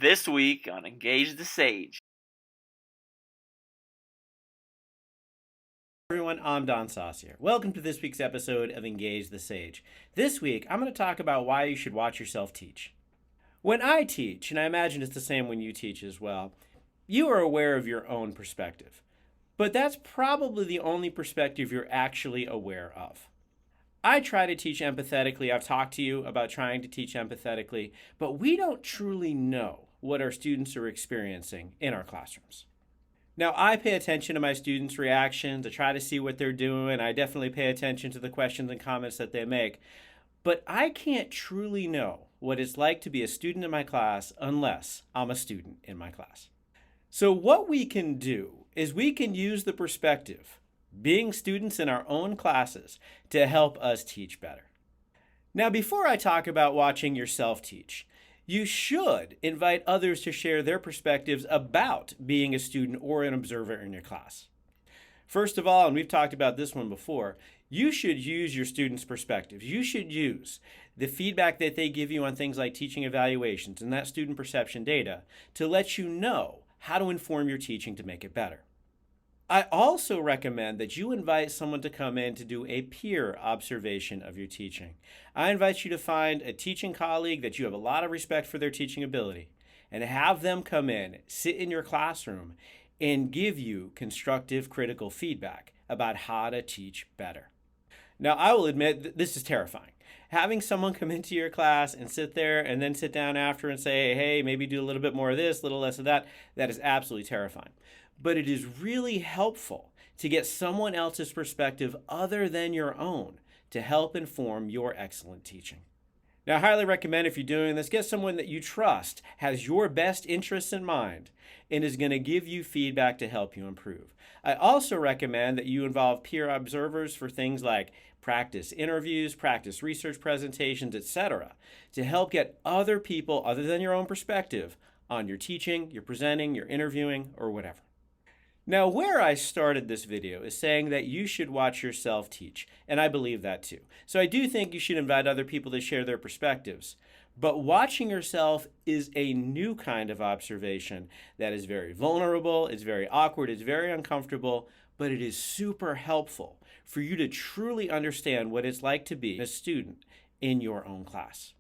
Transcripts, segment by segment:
This week on Engage the Sage. Everyone, I'm Don Saucier. Welcome to this week's episode of Engage the Sage. This week, I'm going to talk about why you should watch yourself teach. When I teach, and I imagine it's the same when you teach as well, you are aware of your own perspective. But that's probably the only perspective you're actually aware of. I try to teach empathetically. I've talked to you about trying to teach empathetically, but we don't truly know what our students are experiencing in our classrooms. Now, I pay attention to my students' reactions. I try to see what they're doing. I definitely pay attention to the questions and comments that they make. But I can't truly know what it's like to be a student in my class unless I'm a student in my class. So what we can do is we can use the perspective, being students in our own classes, to help us teach better. Now, before I talk about watching yourself teach, you should invite others to share their perspectives about being a student or an observer in your class. First of all, and we've talked about this one before, you should use your students' perspectives. You should use the feedback that they give you on things like teaching evaluations and that student perception data to let you know how to inform your teaching to make it better. I also recommend that you invite someone to come in to do a peer observation of your teaching. I invite you to find a teaching colleague that you have a lot of respect for their teaching ability and have them come in, sit in your classroom, and give you constructive critical feedback about how to teach better. Now, I will admit this is terrifying. Having someone come into your class and sit there and then sit down after and say, hey, maybe do a little bit more of this, a little less of that, that is absolutely terrifying. But it is really helpful to get someone else's perspective other than your own to help inform your excellent teaching. Now, I highly recommend if you're doing this, get someone that you trust, has your best interests in mind, and is going to give you feedback to help you improve. I also recommend that you involve peer observers for things like practice interviews, practice research presentations, etc., to help get other people other than your own perspective on your teaching, your presenting, your interviewing, or whatever. Now, where I started this video is saying that you should watch yourself teach, and I believe that too. So I do think you should invite other people to share their perspectives. But watching yourself is a new kind of observation that is very vulnerable, it's very awkward, it's very uncomfortable, but it is super helpful for you to truly understand what it's like to be a student in your own class.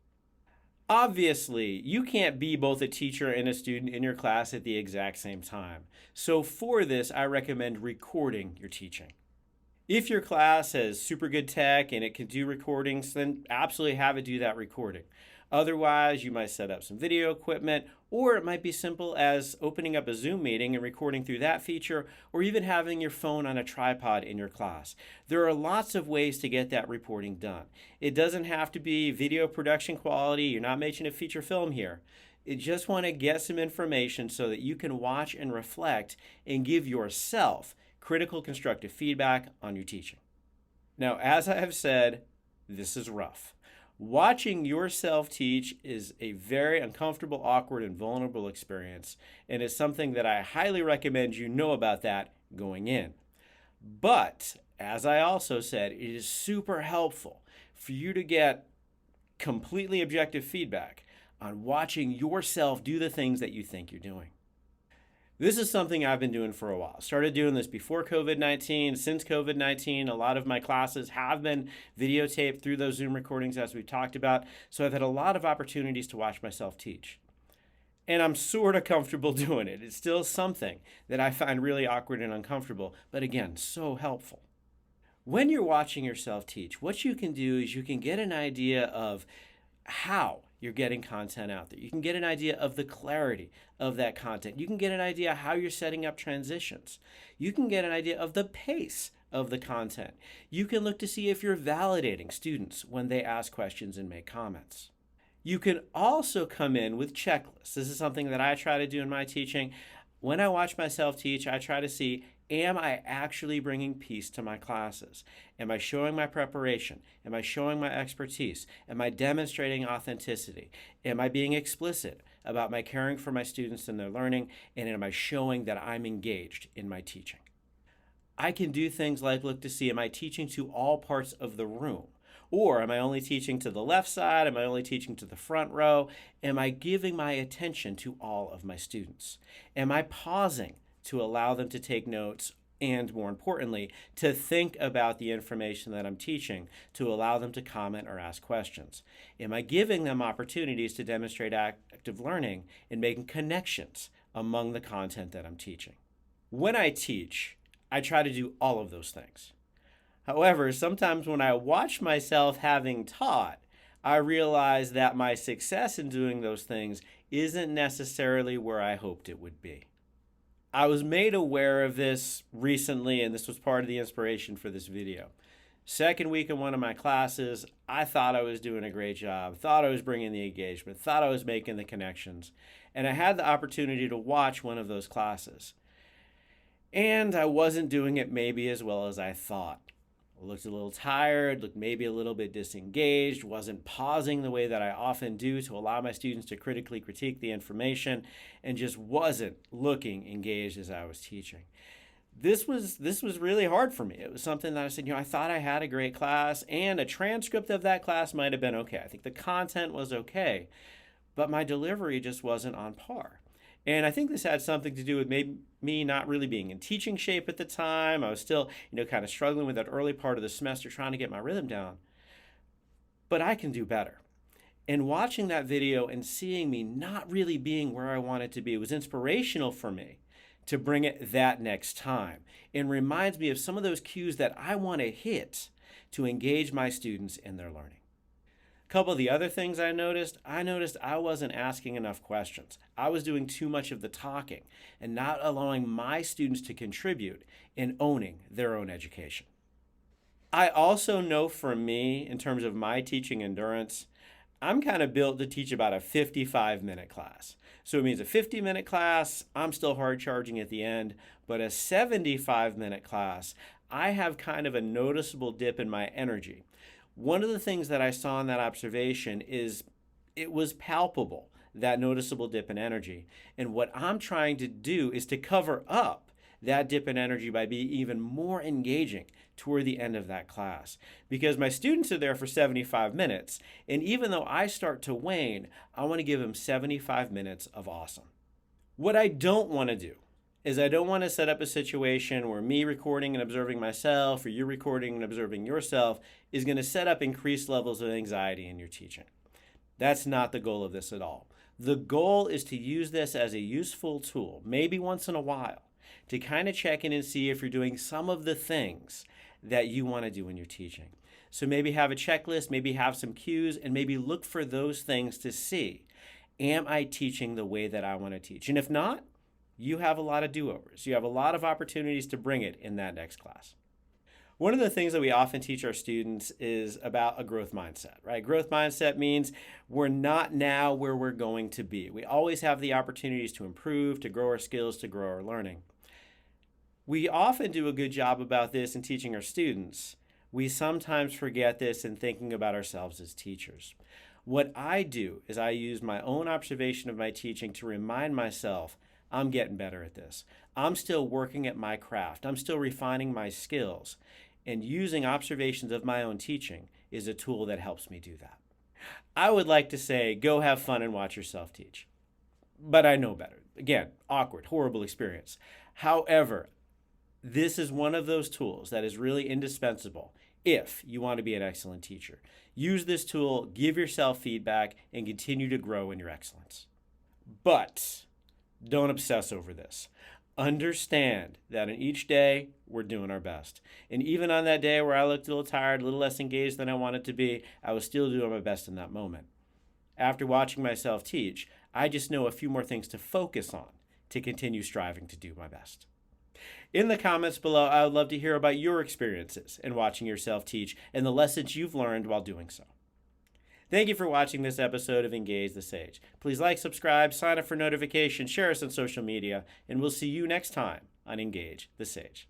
Obviously, you can't be both a teacher and a student in your class at the exact same time. So for this, I recommend recording your teaching. If your class has super good tech and it can do recordings, then absolutely have it do that recording. Otherwise, you might set up some video equipment, or it might be simple as opening up a Zoom meeting and recording through that feature, or even having your phone on a tripod in your class. There are lots of ways to get that reporting done. It doesn't have to be video production quality. You're not making a feature film here. You just want to get some information so that you can watch and reflect and give yourself critical constructive feedback on your teaching. Now, as I have said, this is rough. Watching yourself teach is a very uncomfortable, awkward, and vulnerable experience, and it's something that I highly recommend you know about that going in. But, as I also said, it is super helpful for you to get completely objective feedback on watching yourself do the things that you think you're doing. This is something I've been doing for a while. Started doing this before COVID-19. Since COVID-19, a lot of my classes have been videotaped through those Zoom recordings as we talked about. So I've had a lot of opportunities to watch myself teach. And I'm sort of comfortable doing it. It's still something that I find really awkward and uncomfortable, but again, so helpful. When you're watching yourself teach, what you can do is you can get an idea of how you're getting content out there. You can get an idea of the clarity of that content. You can get an idea how you're setting up transitions. You can get an idea of the pace of the content. You can look to see if you're validating students when they ask questions and make comments. You can also come in with checklists. This is something that I try to do in my teaching. When I watch myself teach, I try to see, am I actually bringing peace to my classes? Am I showing my preparation? Am I showing my expertise? Am I demonstrating authenticity? Am I being explicit about my caring for my students and their learning? And am I showing that I'm engaged in my teaching? I can do things like look to see, am I teaching to all parts of the room? Or am I only teaching to the left side? Am I only teaching to the front row? Am I giving my attention to all of my students? Am I pausing to allow them to take notes and, more importantly, to think about the information that I'm teaching, to allow them to comment or ask questions? Am I giving them opportunities to demonstrate active learning and making connections among the content that I'm teaching? When I teach, I try to do all of those things. However, sometimes when I watch myself having taught, I realize that my success in doing those things isn't necessarily where I hoped it would be. I was made aware of this recently, and this was part of the inspiration for this video. Second week in one of my classes, I thought I was doing a great job, thought I was bringing the engagement, thought I was making the connections, and I had the opportunity to watch one of those classes. And I wasn't doing it maybe as well as I thought. I looked a little tired, looked maybe a little bit disengaged, wasn't pausing the way that I often do to allow my students to critically critique the information, and just wasn't looking engaged as I was teaching. This was really hard for me. It was something that I said, I thought I had a great class, and a transcript of that class might have been okay. I think the content was okay, but my delivery just wasn't on par. And I think this had something to do with maybe me not really being in teaching shape at the time. I was still, kind of struggling with that early part of the semester, trying to get my rhythm down. But I can do better. And watching that video and seeing me not really being where I wanted to be was inspirational for me to bring it that next time. And reminds me of some of those cues that I want to hit to engage my students in their learning. A couple of the other things I noticed I wasn't asking enough questions. I was doing too much of the talking and not allowing my students to contribute in owning their own education. I also know for me, in terms of my teaching endurance, I'm kind of built to teach about a 55-minute class. So it means a 50-minute class, I'm still hard charging at the end, but a 75-minute class, I have kind of a noticeable dip in my energy. One of the things that I saw in that observation is it was palpable, that noticeable dip in energy. And what I'm trying to do is to cover up that dip in energy by being even more engaging toward the end of that class. Because my students are there for 75 minutes, and even though I start to wane, I want to give them 75 minutes of awesome. What I don't want to do is I don't want to set up a situation where me recording and observing myself or you recording and observing yourself is going to set up increased levels of anxiety in your teaching. That's not the goal of this at all. The goal is to use this as a useful tool, maybe once in a while, to kind of check in and see if you're doing some of the things that you want to do in your teaching. So maybe have a checklist, maybe have some cues, and maybe look for those things to see. Am I teaching the way that I want to teach? And if not, you have a lot of do-overs. You have a lot of opportunities to bring it in that next class. One of the things that we often teach our students is about a growth mindset, right? Growth mindset means we're not now where we're going to be. We always have the opportunities to improve, to grow our skills, to grow our learning. We often do a good job about this in teaching our students. We sometimes forget this in thinking about ourselves as teachers. What I do is I use my own observation of my teaching to remind myself I'm getting better at this. I'm still working at my craft. I'm still refining my skills. And using observations of my own teaching is a tool that helps me do that. I would like to say, go have fun and watch yourself teach. But I know better. Again, awkward, horrible experience. However, this is one of those tools that is really indispensable if you want to be an excellent teacher. Use this tool, give yourself feedback, and continue to grow in your excellence. But don't obsess over this. Understand that in each day, we're doing our best. And even on that day where I looked a little tired, a little less engaged than I wanted to be, I was still doing my best in that moment. After watching myself teach, I just know a few more things to focus on to continue striving to do my best. In the comments below, I would love to hear about your experiences in watching yourself teach and the lessons you've learned while doing so. Thank you for watching this episode of Engage the Sage. Please like, subscribe, sign up for notifications, share us on social media, and we'll see you next time on Engage the Sage.